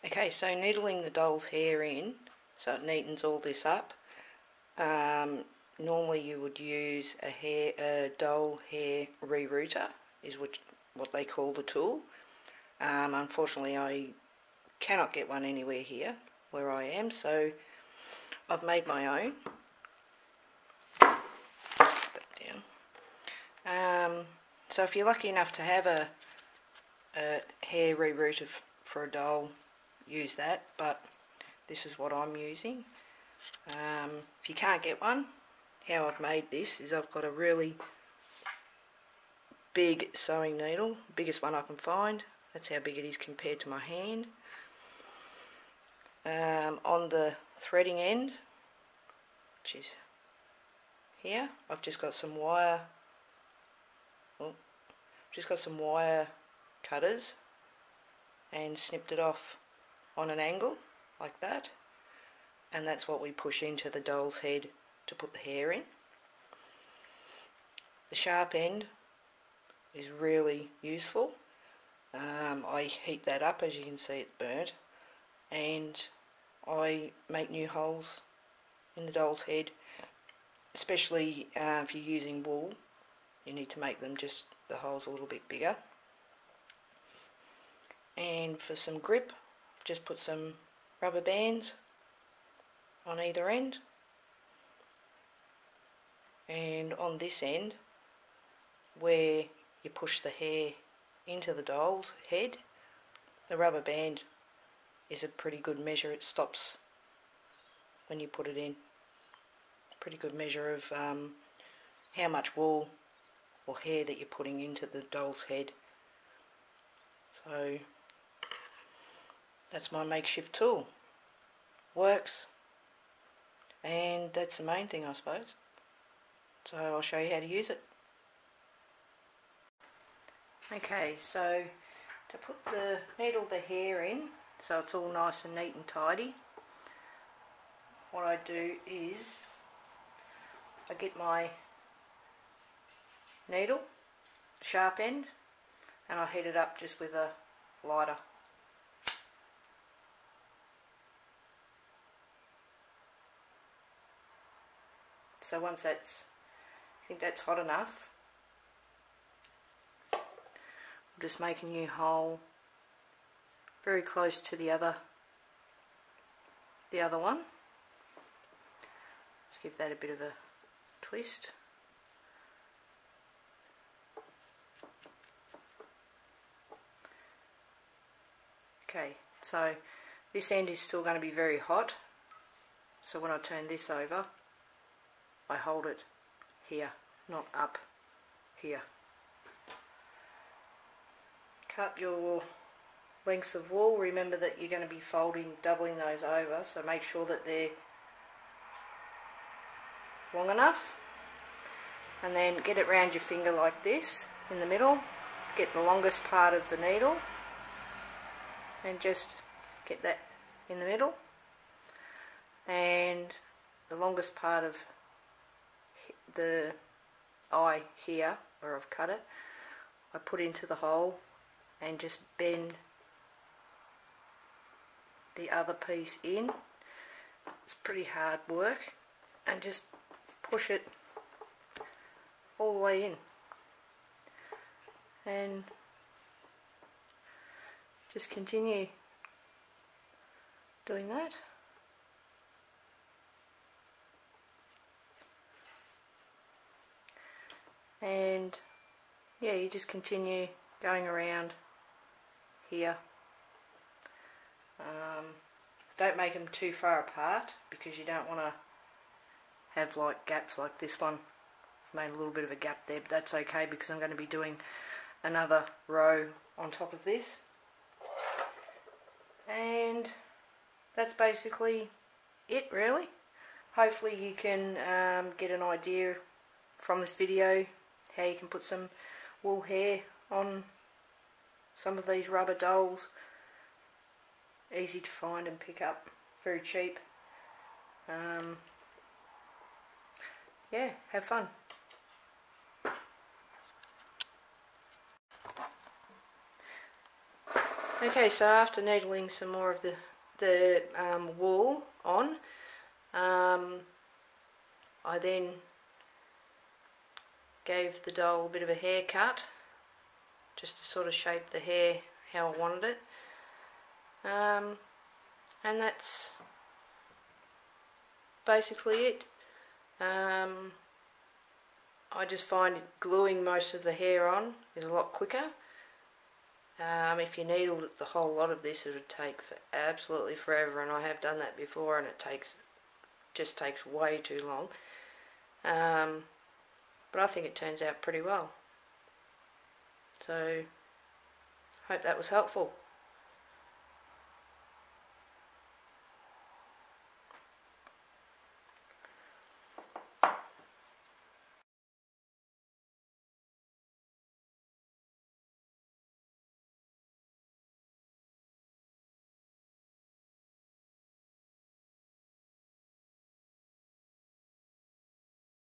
Okay, so needling the doll's hair in so it neatens all this up. Normally you would use a doll hair rerouter, is what they call the tool. Unfortunately I cannot get one anywhere here where I am, so I've made my own. Put that down. So if you're lucky enough to have a hair rerouter for a doll, use that, but this is what I'm using. If you can't get one, how I've made this is I've got a really big sewing needle, biggest one I can find. That's how big it is compared to my hand. On the threading end, which is here, I've just got some wire. Cutters and snipped it off on an angle like that, and that's what we push into the doll's head to put the hair in. The sharp end is really useful. I heat that up, as you can see it's burnt, and I make new holes in the doll's head, especially if you're using wool. You need to make them just the holes a little bit bigger. And for some grip, I've just put some rubber bands on either end, and on this end where you push the hair into the doll's head, the rubber band is a pretty good measure. It stops when you put it in. Pretty good measure of how much wool or hair that you're putting into the doll's head. So that's my makeshift tool. Works, and that's the main thing, I suppose. So I'll show you how to use it. Okay, so to put the hair in so it's all nice and neat and tidy, what I do is I get my needle, sharp end, and I heat it up just with a lighter. So once I think that's hot enough, I'll just make a new hole very close to the other one. Let's give that a bit of a twist. Okay, so this end is still going to be very hot, so when I turn this over, I hold it here, not up here. Cut your lengths of wool. Remember that you're going to be doubling those over, so make sure that they're long enough, and then get it round your finger like this in the middle. Get the longest part of the needle and just get that in the middle, and the longest part of the eye here where I've cut it, I put into the hole and just bend the other piece in. It's pretty hard work, and just push it all the way in, and just continue doing that. And yeah, you just continue going around here. Don't make them too far apart because you don't want to have like gaps like this one. I've made a little bit of a gap there, but that's okay because I'm going to be doing another row on top of this. And that's basically it, really. Hopefully you can get an idea from this video how you can put some wool hair on some of these rubber dolls. Easy to find and pick up, very cheap. Yeah, have fun. Okay, so after needling some more of the wool on, I then gave the doll a bit of a haircut, just to sort of shape the hair how I wanted it. And that's basically it. I just find gluing most of the hair on is a lot quicker. If you needled the whole lot of this, it would take absolutely forever, and I have done that before, and it just takes way too long. But I think it turns out pretty well. So, hope that was helpful.